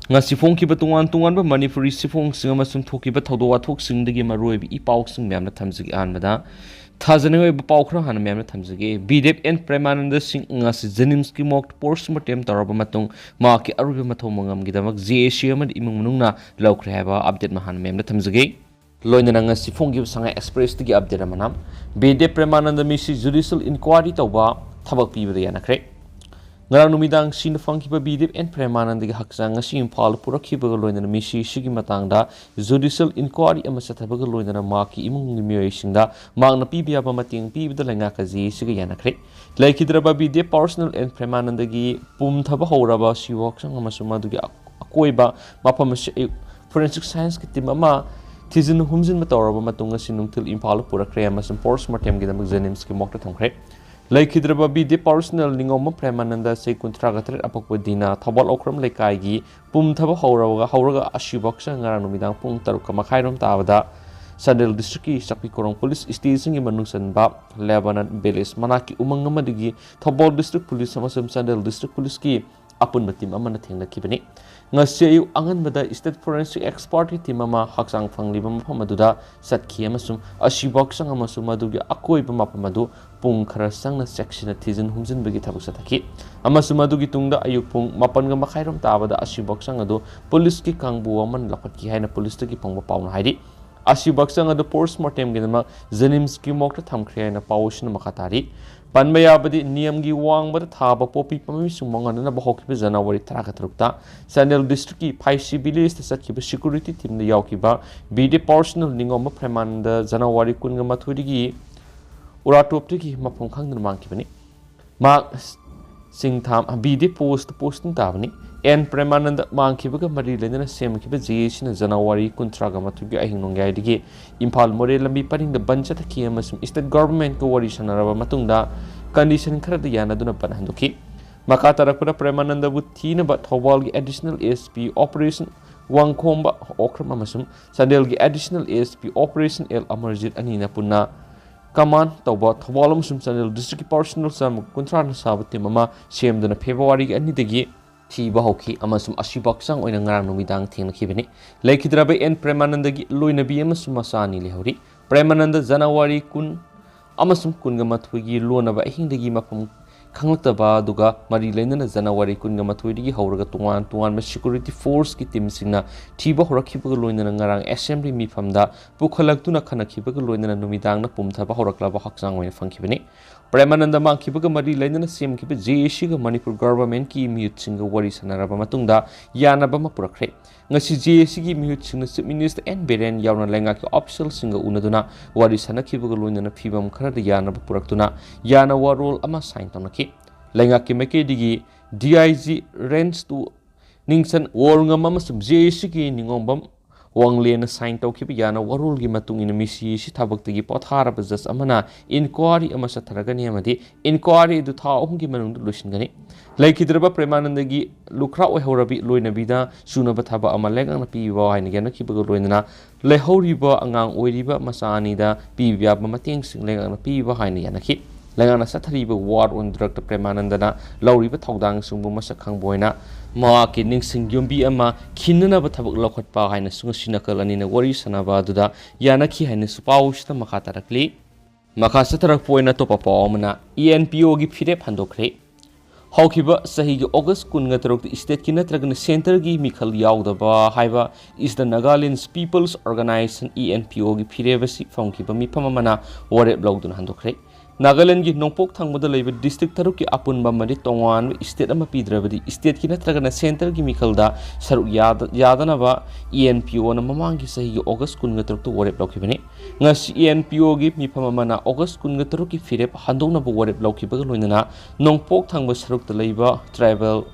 nga sifong ki ba tungan ba Manipuri sifong singa masum thoki ba thodo wathok sing dagi maroi bi ipau sing myam na thamjigi an bada thajane oi ba pau khra han myam na thamjigi VDF Premananda sing nga si jenims ki mock postmortem taraba matung ma ki arubi mathom mangam gi damak JC amad imung munung na Loukhre haba update ma han myam na thamjigi loina nga sifong gi sanga express dagi update manam VDF Premananda mi si Judicial Enquiry tawba thabak pi ba yana khre ngarang numidang sin fangkiba VDF Premananda gi hakjang ngasi imphal purakhiba loina misi sigi matangda Judicial Enquiry ama sathabaga loina maki imung ni miyoi singda mangna pibya ba mating pibda lenga kaji sigi yanakre laikhidraba VDF personal Premananda gi pum thaba horaba siwak sang ama sumadu gi akoiba mafam forensic science ki team ama thizin humjin matawraba matung ngasi nungthil imphal purakre ama sum postmortem gi damak jenims ki mokta thongkre Laikhidraba VDF personal ningoma Premananda se kuntragatre apakwa dina thabal okram lekai pum thaba hauraga ashibaksa ngarang numidang pung taruka makhairom tabada Sandel district ki sakpi korong police station gi manungsan ba Lebanon Belis manaki umangama digi thabal district police samasam Sandel district police ki apun batim amana thengna kibani ngasiyu angan bada state forensic expert ki team ama haksang phangliba mafam aduda satki amasum ashibaksa amasum madugi akoi ba mafam adu pung khara sangna section thizin humjin bagi thabuk sathaki amasum adugi tungda ayuk pung mapan ga makhairom tabada ashibaksa adu police ki kangbu aman lapat ki haina police ki pangba pauna haidi ashibaksa adu postmortem gi nama jenims ki mokta thamkhre haina pawshin makhatari Panmaya badi niyam gi wang bada thaba popi pami sumanga na bahok ki January 13 Sandel district ki 5 village ta sat ki security team na yaw ki ba BD personal ningoma Premananda January 13 gi uratop ki mapong khang na mang ki bani ma singtham BD posting ta bani Premananda mang ki ba mari lena sem ki ba JC na January 13 gi ahing nongai digi Imphal more lambi paring da bancha ta ki amasum state government ko wari sanaraba matungda condition khara da yana duna pan handuki makata rakura Premananda bu thina ba thawal gi additional ASP operation wangkhomba okram amasum Sandel gi additional ASP operation L Amarjit anina punna Kaman tawba thawal amasum Sandel district personal sam kontra na sabati mama sem duna February gi ani dagi Thiba hoki amasum ashibaksang oina ngarang numidang thengnakhibani laikhidraba Premananda gi loinabi amasum masani lehori Premananda January 10 amasum 13 gi lonaba ahingdagi mafam khanglakta duga mari leinana January 13 digi hauraga tungan security force ki team singna thiba horakhibaga loinana ngarang assembly mifamda pukhalaktuna khanakhibaga loinana numidang na pumthaba horaklaba haksang oina fangkhibani Premananda mangkhibaga mari leinana semkhiba JC ga Manipur government ki miyut singa wari sanaraba matungda yanaba ma purakre ngasi JC gi miyut singna chief minister Beren yauna lenga ki official singa unaduna wari sanakhibaga loinana phibam khara da yanaba puraktuna yana warol ama sign tonaki lenga ki meke digi DIG range to ningsan warnga mamasum JC gi ningombam Wanglena sign taukiba yana warul gi matung ina misi si thabak tagi pothara bazas amana inquiry ama satharagani amadi inquiry du tha ohum gi manung lusin gani laikhidraba Premananda gi Loukhre oi horabi loinabida sunaba thaba ama lengang na piwa haina gana kibaga loinana lehoriba angang oiriba masani da pibya ba mateng sing lengang na piwa haina yanaki lengang na sathariba war on drug Premananda na lauriba thaudang sungbu masakhang boina ma ki ningsing yombi ama khinna ba thabak lokhatpa haina sunga sinakal ani na wari sanaba duda yanaki haina supaushta makha tarakli makha satarak poina topa pawmana ENPO gi phire phandokre hawkiba sahi gi August 13 state ki natragna center gi mikhal yaudaba haiba is the Nagaland's People's Organization ENPO gi phire basi phongkiba miphamamana ware blogdun handokre Nagaland gi nongpok thangmada leiba district taruk ki apunba mari tongan state ama pidrabadi state ki natragana center gi mikhalda saruk yadana ba ENPO na mamang gi sahi August 13 to warep lokibani ngasi ENPO gi miphamamana August 13 ki firep handongna ba warep lokiba loinana nongpok thangba saruk ta leiba tribal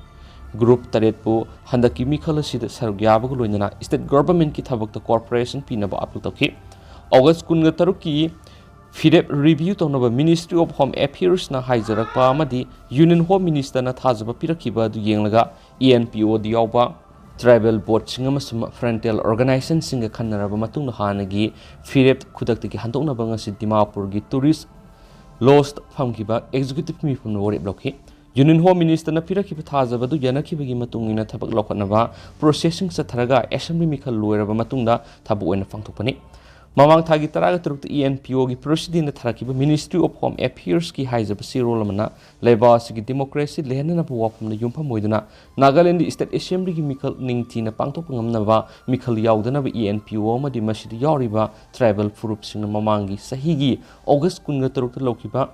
group taretpu handaki mikhala sida saruk yaba loinana state government ki thabak ta corporation pinaba aplu toki August 13 ki Firep review tonaba Ministry of Home Affairs na haijarakpa amadi Union Home Minister na thajaba pirakiba du yenglaga ENPO di yawba tribal board singa masum frontier organization singa khannaraba matung hanagi Firep khudaktagi handoknaba ngasi Dimapur gi tourist lost famkiba executive mifum wore bloki union home minister पीरखिब थाजबदु यानखिबगी मतुंगिना थबक लौखनबा processing चथरगा assembly मिखल लोयरबा मतुंगदा थबक ओइना पांथोकपनि ममांग थागी तरागा तरुक ENPO की प्रोसीडिंग थरकिब मिनिस्ट्री ऑफ होम अफेयर्स की हाइजब सिरोल मना लेबासी की डेमोक्रेसी लेहनना वाफम युमफम होइदना नागालैंड स्टेट असेंबली की मिखल निंगथीना पांथोक ngamnaba मिखल यावदनब ENPO मदि मसिद यावरिबा ट्राइबल फुरुपसिंग ममांगी सहीगी अगस्त 13 लौकिबा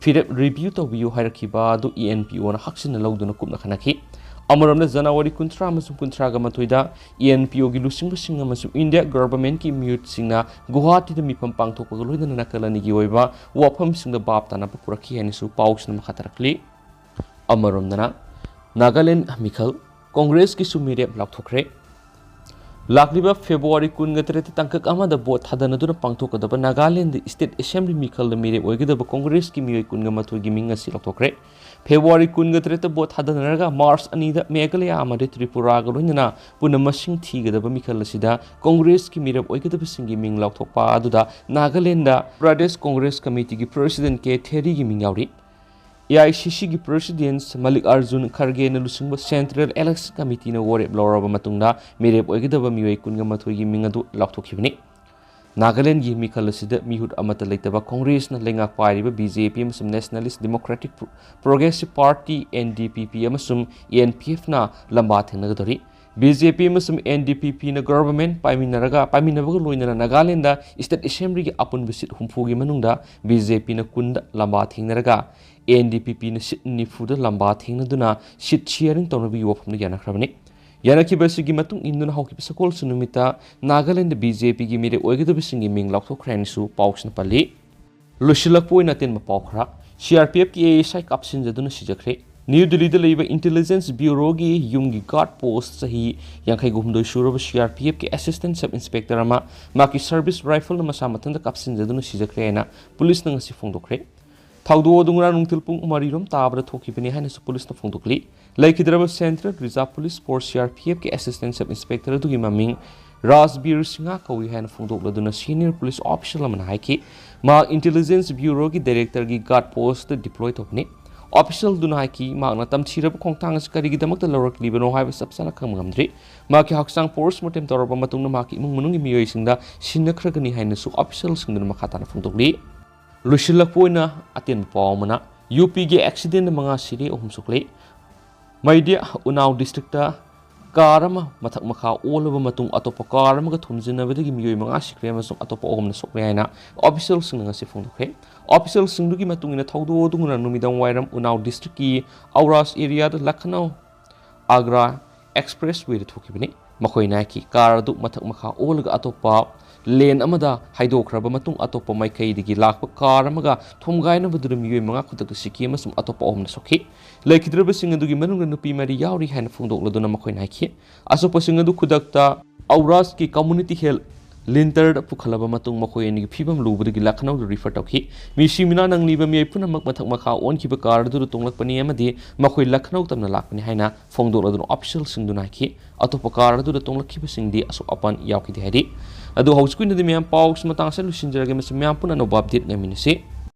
फिर रिव्यू तौबियो हायरखिबा दो ENPO ना हक्सिन लौदुना कुपना खनाखि अमरमने जनवरी 13 ENPO की लुसिंग इंडिया गवर्नमेंट की म्यूट सिंगना गुवाहाटी मिफम पांथोक लोइदना नकलनी की ओइबा वाफम सिंग बाप ताना पुरखि हनिसु पाउसना मखतरखली अमरमना नागालैंड मिखल कांग्रेस की सुमिरे लाउथोखरे लाखलिबा फेब्रुआरी 19 तंकक अमदा बोट थादनदुना पांथोकदबा नागालैंड स्टेट असेंबली मिखल मिरे ओइगदबा कांग्रेस की मियोय 19 की मिंग असि लाउथोखरे फेब्रुआरी 19 बोट थादनरगा मार्च 2 मेघालय अमदि त्रिपुरा गलोइनना पुना मसिंग थीगदबा मिखल असिदा कांग्रेस की मिरब ओइगदबा सिंगी मिंग लाउथोकपा अदुदा नागालैंड प्रदेश कांग्रेस कमिटी की प्रेसिडेंट के थेरी की मिंग यावरी AICC की प्रेसिडेंट मल्लिकार्जुन खरगे न लुसिंग सेंट्रल इलेक्शन कमिटी न वोरेब लौरब मतुंगदा मिरेब ओइगदबा मियोय 19 की मिंग अदु लाउथोखिबनि नागालैंड की मिखल असिदा मिहुत अमत लेतबा कांग्रेस न लेंगा पारिबा BJP अमसुम nationalist democratic progressive party NDPP अमसुम ENPF ना लंबा थेंगदरी BJP अमसुम NDPP न गवर्नमेंट पाइमिनबग लोइनना नागालैंड स्टेट असेंबली की अपुन बिसिट हुमफु की मनुंगदा BJP न कुंद लंबा थेंगनरगा NDPP न सिट निफुद लंबा थेंगनदुना सिट शेयरिंग तौनबी वफम यानखरबनि यानखिबसिगी मतुंग इंदुना हौकिब सकोल सुनुमिता नागालैंड BJP की मिरे ओइगदबसिंगी मिंग लाउथोखरेनिसु पाउसना पल्ली लुशिलकपोइना तेन पाउखरा CRPF की ASI कापसिनजदुना सिजखरे न्यू दिल्ली लेबा इंटेलिजेंस ब्यूरो की यूंगी गार्ड पोस्ट सही यांखै गुमदोय सुरब CRPF के असिस्टेंट सब इंस्पेक्टर अमा माकी सर्विस राइफल न मसा मतंद कापसिनजदुना सिजखरेना पुलिस न ngasi फोंदोखरे थाउदो दुंगरा नुंगथिलपुंग मरिरोम ताबरा थोखिबनि हाइनसु पुलिस न फोंदोखली लैखिद्रब central reserve police force CRPF के असिस्टेंट सब इंस्पेक्टर दुगी ममिंग राजबीर सिंह कौई है फोंदोकलदुना सीनियर पुलिस ऑफिसर अमना हाइकि मा इंटेलिजेंस ब्यूरो की डायरेक्टर की गार्ड पोस्ट डिप्लॉय तोपनी ऑफिसर दुना हाइकि मागना तमथिरब खोंगथांग करिगिदमक लौरक्लिबनो हाइब सबसना खंगमद्री माकी हक्सांग पोस्टमार्टम तौरब मतुंगना माकी इमुंग मनुंगी मियोइसिंगदा सिन्नखरगनी हाइनसु ऑफिसर सिंगदुना मखाताना फोंदोकली लुशिलकपोइना अतेन पावमना UP के एक्सीडेंट मंगा सिरे अहुम सुकले मैडिया उनाव डिस्ट्रिक्ट कारम मथक मखा ओलब मतुंग अतोप कारम ग थुमजिनबदगी मियोय मंगा सिक्रे अमसुंग अतोप अहुम सोकले हाइना ऑफिसर सिंग ngasi फोंदोखरे ऑफिसर सिंगदुगी मतुंगिना थौदो दुंगना नुमिदंग वाइरम उनाव डिस्ट्रिक्ट की औरास एरिया द लखनऊ आगरा एक्सप्रेस वे थोखिबनि मखोइना की कार दु मथक मखा ओलग अतोप लेन अमदा हाइदोखरब मतुंग अतोप माइकैदगी लाखप कार अमगा थोमगाइनबदुर मियोय मंगा खुदक सिकी अमसुंग अतोप अहुम सोखि लैखिद्रब सिंग अदुगी मनुंग नुपी मरि यावरी हाइन फोंदोकलदुना मखोइना हाइखि असोप सिंग अदु खुदकता औरास की कम्युनिटी हेल्थ लिंटर पुखलब मतुंग मखोइनी फिबम लुबदगी लखनऊ रिफर तौखि मिसिमिना नंगलिबा मिय पुनमक मथक मखा ओनखिब कार दुर तोंगलकपनि अमदि मखोइ लखनऊ तमना लाकपनि हाइना फोंदोकलदुना ऑफिशियल सिंगदुना हाइखि अतोप कार दुर तोंगलखिब सिंगदि असो अपन यावखिदि हाइदि अदु हौस्कुइनदि म्याम पाउस मतांगसे लुसिनजरगे मस म्याम पुना नो अपडेट ngamiनसे